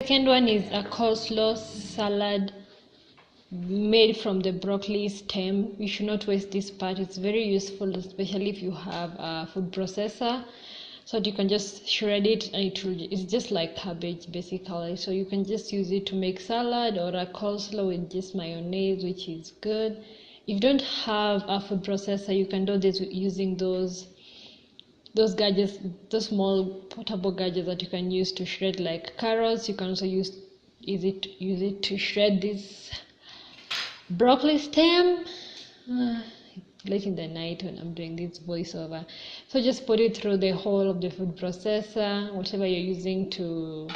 Second one is a coleslaw salad made from the broccoli stem. You should not waste this part. It's very useful, especially if you have a food processor, so you can just shred it and it's just like cabbage basically. So you can just use it to make salad or a coleslaw with just mayonnaise, which is good. If you don't have a food processor, you can do this using those gadgets, those small portable gadgets that you can use to shred like carrots. You can also use it to shred this broccoli stem. Late in the night when I'm doing this voiceover, so just put it through the whole of the food processor, whatever you're using to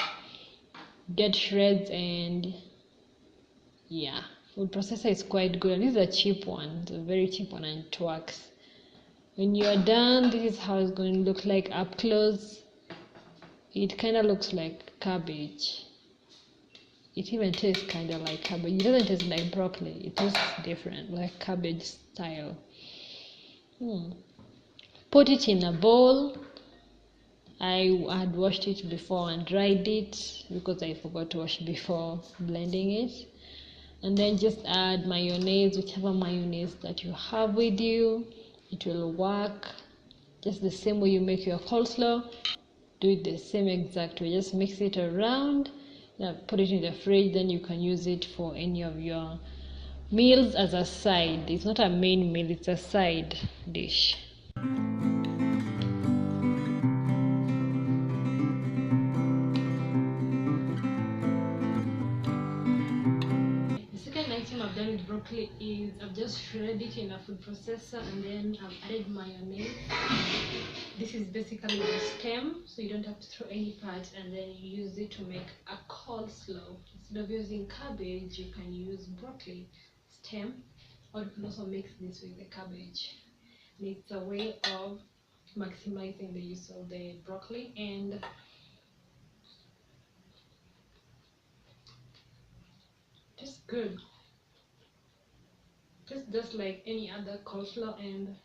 get shreds. And yeah, food processor is quite good, and this is a cheap one. It's a very cheap one and it works. When you are done, this is how it's going to look like up close. It kind of looks like cabbage. It even tastes kind of like cabbage. It doesn't taste like broccoli. It tastes different, like cabbage style. Put it in a bowl. I had washed it before and dried it because I forgot to wash before blending it. And then just add mayonnaise, whichever mayonnaise that you have with you. It will work just the same way you make your coleslaw. Do it the same exact way. Just mix it around. Now put it in the fridge. Then you can use it for any of your meals as a side. It's not a main meal, it's a side dish. The second item I've done with broccoli is I've just shredded it in a food processor, and then I've added mayonnaise. This is basically the stem, so you don't have to throw any part, and then you use it to make a coleslaw. Instead of using cabbage, you can use broccoli stem, or you can also mix this with the cabbage. And it's a way of maximizing the use of the broccoli, and just good. Just like any other coleslaw, and